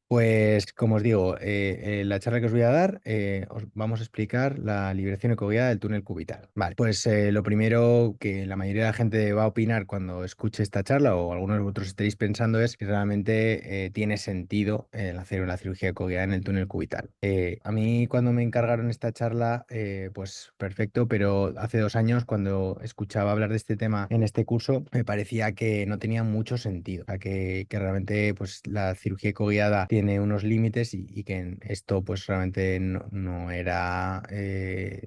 Pues, como os digo, en la charla que os voy a dar, os vamos a explicar la liberación ecoguiada del túnel cubital. Vale, pues lo primero que la mayoría de la gente va a opinar cuando escuche esta charla, o algunos de vosotros estaréis pensando, es si realmente tiene sentido el hacer una cirugía ecoguiada en el túnel cubital. A mí, cuando me encargaron esta charla, pues perfecto, pero hace 2 años, cuando escuchaba hablar de este tema en este curso, me parecía que no tenía mucho sentido, o sea, que realmente pues, la cirugía ecoguiada tiene unos límites y que esto pues realmente no era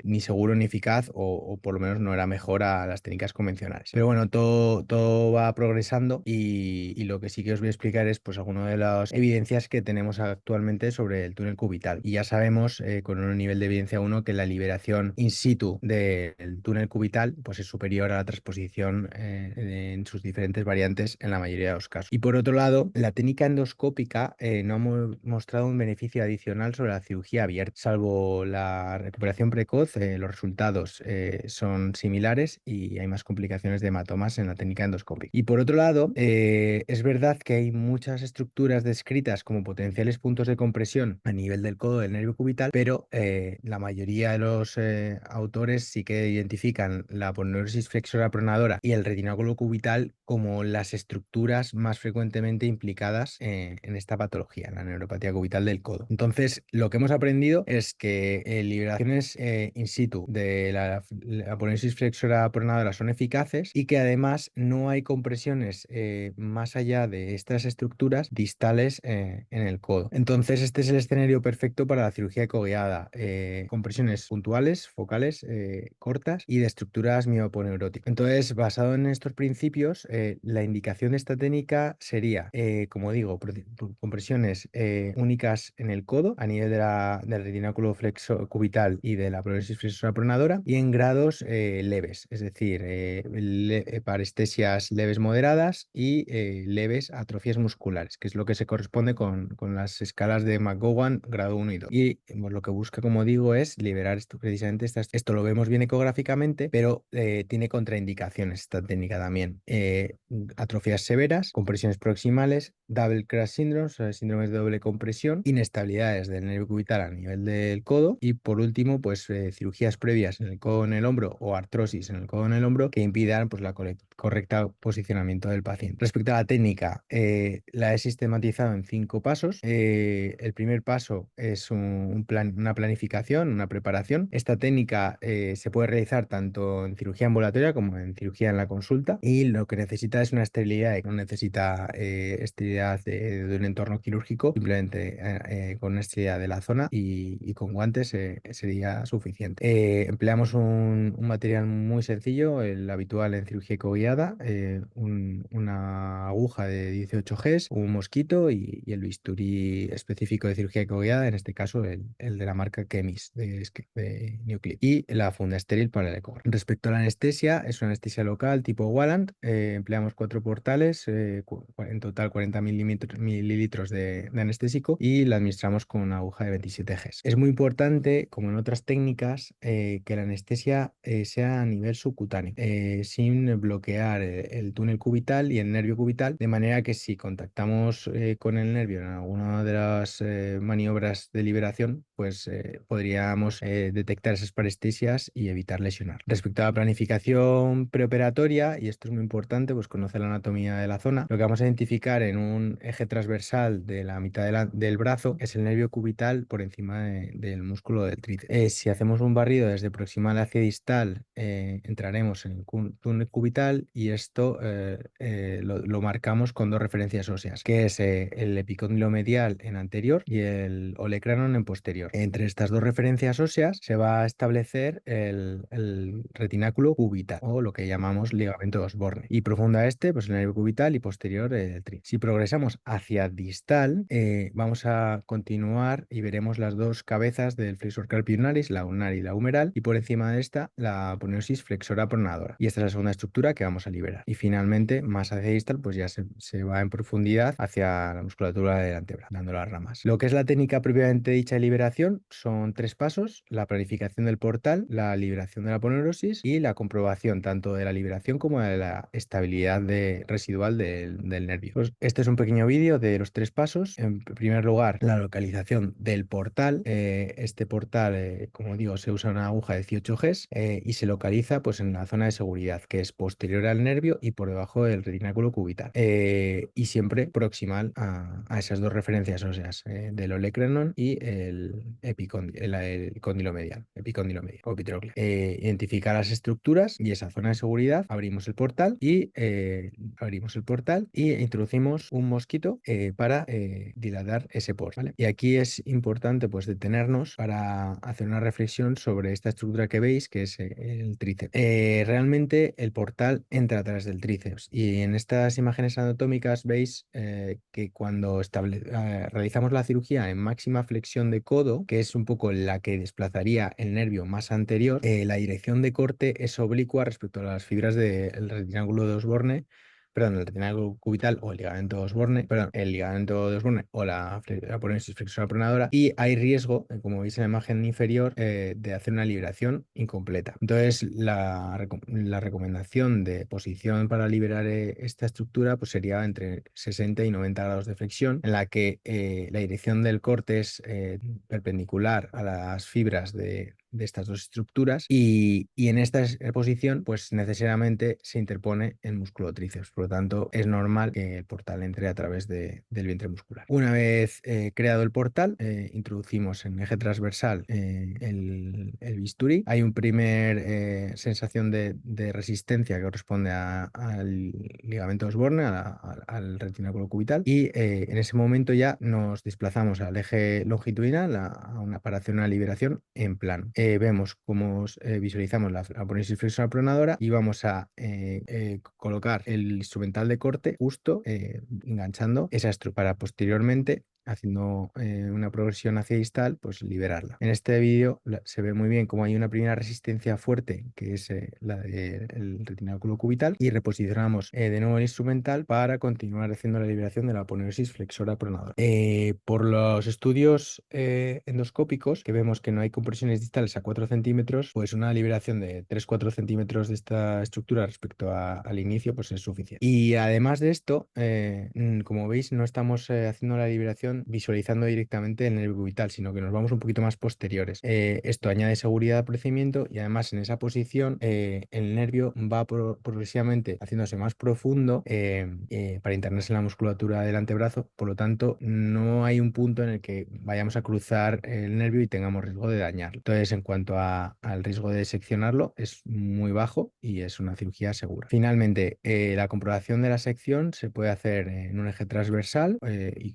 ni seguro ni eficaz o por lo menos no era mejor a las técnicas convencionales. Pero bueno, todo va progresando y lo que sí que os voy a explicar es pues algunas de las evidencias que tenemos actualmente sobre el túnel cubital. Y ya sabemos con un nivel de evidencia 1 que la liberación in situ del túnel cubital pues es superior a la transposición en sus diferentes variantes en la mayoría de los casos. Y por otro lado, la técnica endoscópica no ha mostrado un beneficio adicional sobre la cirugía abierta. Salvo la recuperación precoz, los resultados son similares y hay más complicaciones de hematomas en la técnica endoscópica. Y por otro lado, es verdad que hay muchas estructuras descritas como potenciales puntos de compresión a nivel del codo del nervio cubital, pero la mayoría de los autores sí que identifican la aponeurosis flexora pronadora y el retináculo cubital como las estructuras más frecuentemente implicadas en esta patología, en la neuropatía cubital del codo. Entonces, lo que hemos aprendido es que liberaciones in situ de la aponeurosis flexora pronadora son eficaces y que además no hay compresiones más allá de estas estructuras distales en el codo. Entonces, este es el escenario perfecto para la cirugía ecoguiada. Compresiones puntuales, focales, cortas y de estructuras mioponeuróticas. Entonces, basado en estos principios, la indicación de esta técnica sería, como digo, compresiones únicas en el codo a nivel del retináculo flexo cubital y de la pronesis flexora pronadora y en grados leves, es decir, parestesias leves moderadas y leves atrofias musculares, que es lo que se corresponde con las escalas de McGowan grado 1 y 2. Y pues, lo que busca, como digo, es liberar esto, precisamente esto lo vemos bien ecográficamente, pero tiene contraindicaciones esta técnica también. Atrofias severas, compresiones proximales, double crash syndrome, o sea, síndromes de doble compresión, inestabilidades del nervio cubital a nivel del codo y por último, pues cirugías previas en el codo o en el hombro o artrosis en el codo o en el hombro que impidan pues, la correcta posicionamiento del paciente. Respecto a la técnica, la he sistematizado en 5 pasos. El primer paso es una planificación, una preparación. Esta técnica se puede realizar tanto en cirugía ambulatoria como en cirugía en la consulta y lo que necesita es una esterilidad, no necesita esterilidad de un entorno quirúrgico, simplemente con una esterilidad de la zona y con guantes sería suficiente. Empleamos un material muy sencillo, el habitual en cirugía ecoguiada, una aguja de 18 Gs, un mosquito y el bisturí específico de cirugía ecoguiada, en este caso el de la marca Chemis de Nuclid, y la funda estéril para el eco. Respecto a la anestesia, es una anestesia local tipo Walland, empleamos 4 portales, en total 40 mililitros de anestésico y la administramos con una aguja de 27 Gs. Es muy importante, como en otras técnicas, que la anestesia sea a nivel subcutáneo, sin bloquear el túnel cubital y el nervio cubital, de manera que si contactamos con el nervio en alguna de las maniobras de liberación, pues podríamos detectar esas parestesias y evitar lesionar. Respecto a la planificación preoperatoria, y esto es muy importante, pues conocer la anatomía de la zona, lo que vamos a identificar en un eje transversal de la mitad del brazo es el nervio cubital por encima del músculo del tríceps. Si hacemos un barrido desde proximal hacia distal, entraremos en el túnel cubital y esto lo marcamos con 2 referencias óseas, que es el epicóndilo medial en anterior y el olecranon en posterior. Entre estas 2 referencias óseas se va a establecer el retináculo cubital o lo que llamamos ligamento de Osborne y profunda este, pues el nervio cubital y posterior el tríceps. Si progresamos hacia distal, vamos a continuar y veremos las 2 cabezas del flexor carpi ulnaris, la ulnar y la humeral, y por encima de esta la aponeurosis flexora pronadora. Y esta es la segunda estructura que vamos a liberar. Y finalmente, más hacia distal, pues ya se va en profundidad hacia la musculatura del antebrazo, dando las ramas. Lo que es la técnica propiamente dicha de liberación liberación son 3 pasos: la planificación del portal, la liberación de la aponeurosis y la comprobación tanto de la liberación como de la estabilidad residual del nervio. Pues este es un pequeño vídeo de los 3 pasos. En primer lugar, la localización del portal. Este portal, como digo, se usa una aguja de 18 Gs y se localiza pues, en la zona de seguridad, que es posterior al nervio y por debajo del retináculo cubital. Y siempre proximal a esas dos referencias óseas, del olecranon y el cóndilo medial, epicóndilo medial o epitrócleo. Identificar las estructuras y esa zona de seguridad, abrimos el portal y introducimos un mosquito para dilatar ese port, ¿vale? Y aquí es importante pues detenernos para hacer una reflexión sobre esta estructura que veis, que es el tríceps. Realmente el portal entra a través del tríceps y en estas imágenes anatómicas veis que cuando realizamos la cirugía en máxima flexión de codo, que es un poco la que desplazaría el nervio más anterior, la dirección de corte es oblicua respecto a las fibras del retináculo de Osborne, perdón, el retináculo cubital o el ligamento de Osborne, perdón, el ligamento de Osborne o la aponeosis flexora pronadora, y hay riesgo, como veis en la imagen inferior, de hacer una liberación incompleta. Entonces, la recomendación de posición para liberar esta estructura pues sería entre 60 y 90 grados de flexión, en la que la dirección del corte es perpendicular a las fibras de estas dos estructuras y en esta posición pues necesariamente se interpone el músculo tríceps. Por lo tanto, es normal que el portal entre a través del vientre muscular. Una vez creado el portal, introducimos en eje transversal el bisturí. Hay un primer sensación de resistencia que corresponde al ligamento Osborne, al retináculo cubital, y en ese momento ya nos desplazamos al eje longitudinal para hacer una liberación en plano. Vemos cómo visualizamos la aponeosis flexora pronadora y vamos a colocar el instrumental de corte justo enganchando esa estructura para posteriormente, haciendo una progresión hacia distal, pues liberarla. En este vídeo se ve muy bien cómo hay una primera resistencia fuerte, que es la del retináculo cubital, y reposicionamos de nuevo el instrumental para continuar haciendo la liberación de la aponeosis flexora pronadora. Por los estudios endoscópicos, que vemos que no hay compresiones distales a 4 centímetros, pues una liberación de 3-4 centímetros de esta estructura respecto al inicio, pues es suficiente. Y además de esto, como veis, no estamos haciendo la liberación visualizando directamente el nervio cubital, sino que nos vamos un poquito más posteriores. Esto añade seguridad al procedimiento y además en esa posición el nervio va progresivamente haciéndose más profundo para internarse en la musculatura del antebrazo. Por lo tanto, no hay un punto en el que vayamos a cruzar el nervio y tengamos riesgo de dañarlo. Entonces, en cuanto al riesgo de seccionarlo, es muy bajo y es una cirugía segura. Finalmente, la comprobación de la sección se puede hacer en un eje transversal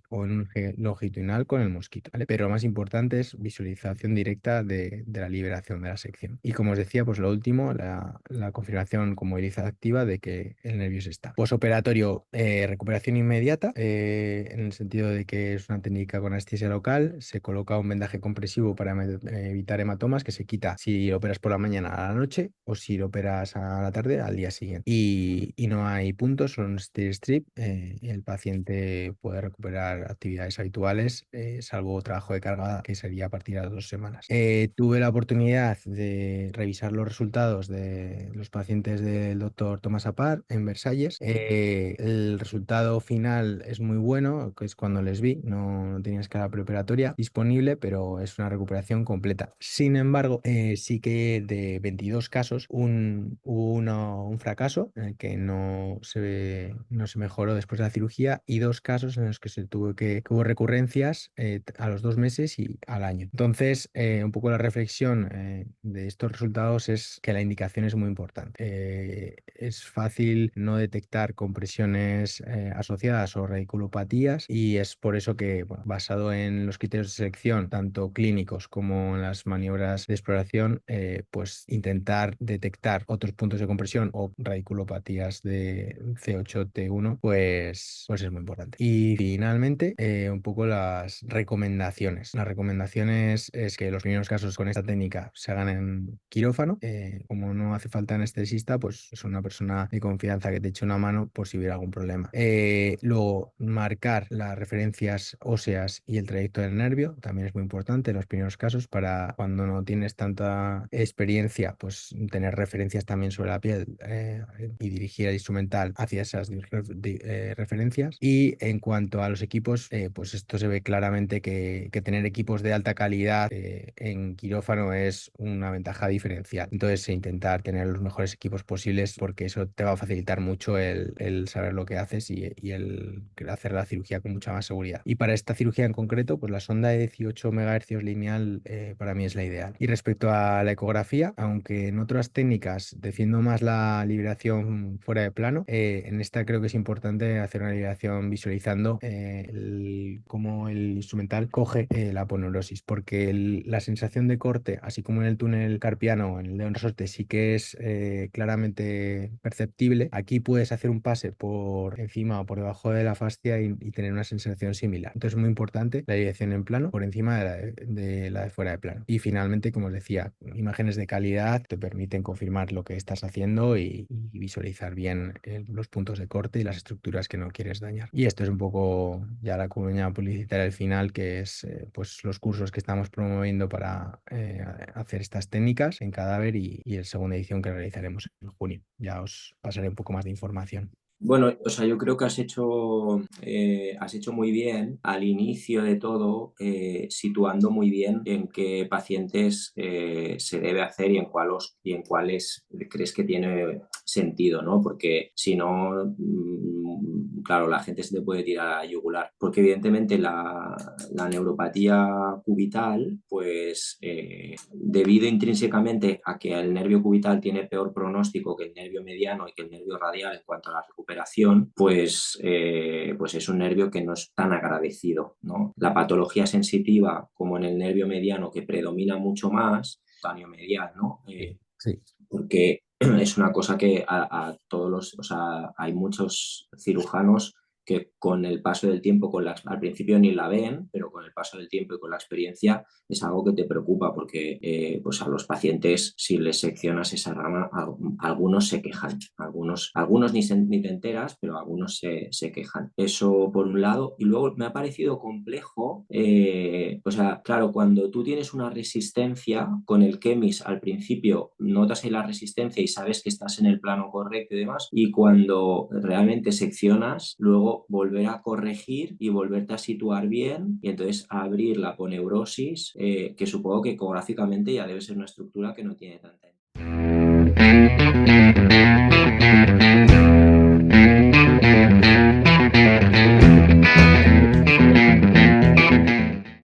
o en un eje longitudinal con el mosquito, ¿vale? Pero lo más importante es visualización directa de la liberación de la sección. Y como os decía, pues lo último, la confirmación con movilidad activa de que el nervio se está. Posoperatorio, recuperación inmediata, en el sentido de que es una técnica con anestesia local. Se coloca un vendaje compresivo para evitar hematomas, que se quita si lo operas por la mañana a la noche o si lo operas a la tarde al día siguiente. Y no hay puntos, son steer strip. Y el paciente puede recuperar actividades habituales, salvo trabajo de carga, que sería a partir de las 2 semanas. Tuve la oportunidad de revisar los resultados de los pacientes del doctor Tomás Apar en Versalles. El resultado final es muy bueno, que es cuando les vi, no tenía escala preoperatoria disponible, pero es una recuperación completa. Sin embargo, sí que de 22 casos hubo un fracaso en el que no se mejoró después de la cirugía, y 2 casos en los que que hubo recurrencias a los 2 meses y al año. Entonces, un poco la reflexión de estos resultados es que la indicación es muy importante. Es fácil no detectar compresiones asociadas o radiculopatías, y es por eso que, bueno, basado en los criterios de selección, tanto clínicos como en las maniobras de exploración, pues intentar detectar otros puntos de compresión o radiculopatías de C8, T1, pues es muy importante. Y finalmente, un poco las recomendaciones. Las recomendaciones es que los primeros casos con esta técnica se hagan en quirófano. Como no hace falta anestesista, pues es una persona de confianza que te eche una mano por si hubiera algún problema. Luego, marcar las referencias óseas y el trayecto del nervio también es muy importante en los primeros casos para cuando no tienes tanta experiencia, pues tener referencias también sobre la piel y dirigir el instrumental hacia esas referencias. Y en cuanto a los equipos, pues esto se ve claramente que tener equipos de alta calidad en quirófano es una ventaja diferencial. Entonces, intentar tener los mejores equipos posibles porque eso te va a facilitar mucho el saber lo que haces y el hacer la cirugía con mucha más seguridad. Y para esta cirugía en concreto, pues la sonda de 18 MHz lineal para mí es la ideal. Y respecto a la ecografía, aunque en otras técnicas defiendo más la liberación fuera de plano, en esta creo que es importante hacer una liberación visualizando cómo el instrumental coge la aponeurosis, porque la sensación de corte, así como en el túnel carpiano o en el dedo en resorte, sí que es claramente perceptible. Aquí puedes hacer un pase por encima o por debajo de la fascia y tener una sensación similar. Entonces es muy importante la dirección en plano por encima de la de fuera de plano. Y finalmente, como os decía, imágenes de calidad te permiten confirmar lo que estás haciendo y visualizar bien los puntos de corte y las estructuras que no quieres dañar. Y esto es un poco ya la cuña publicitaria al final, que es pues los cursos que estamos promoviendo para hacer estas técnicas en cadáver y el segunda edición que realizaremos en junio. Ya os pasaré un poco más de información. Bueno, o sea, yo creo que has hecho muy bien al inicio de todo, situando muy bien en qué pacientes se debe hacer y en cuáles crees que tiene sentido, ¿no? Porque si no, claro, la gente se te puede tirar a la yugular. Porque evidentemente la neuropatía cubital, pues debido intrínsecamente a que el nervio cubital tiene peor pronóstico que el nervio mediano y que el nervio radial en cuanto a la recuperación, pues es un nervio que no es tan agradecido, ¿no? La patología sensitiva, como en el nervio mediano, que predomina mucho más, cutáneo medial, ¿no? Sí, sí, Porque es una cosa que a todos los, o sea, hay muchos cirujanos que con el paso del tiempo, al principio ni la ven, pero con el paso del tiempo y con la experiencia es algo que te preocupa porque pues a los pacientes, si les seccionas esa rama, algunos se quejan, algunos ni te enteras, pero algunos se quejan. Eso por un lado. Y luego me ha parecido complejo, o sea, claro, cuando tú tienes una resistencia con el Kemis al principio, notas ahí la resistencia y sabes que estás en el plano correcto y demás, y cuando realmente seccionas, luego volver a corregir y volverte a situar bien y entonces abrir la aponeurosis, que supongo que ecográficamente ya debe ser una estructura que no tiene tanta.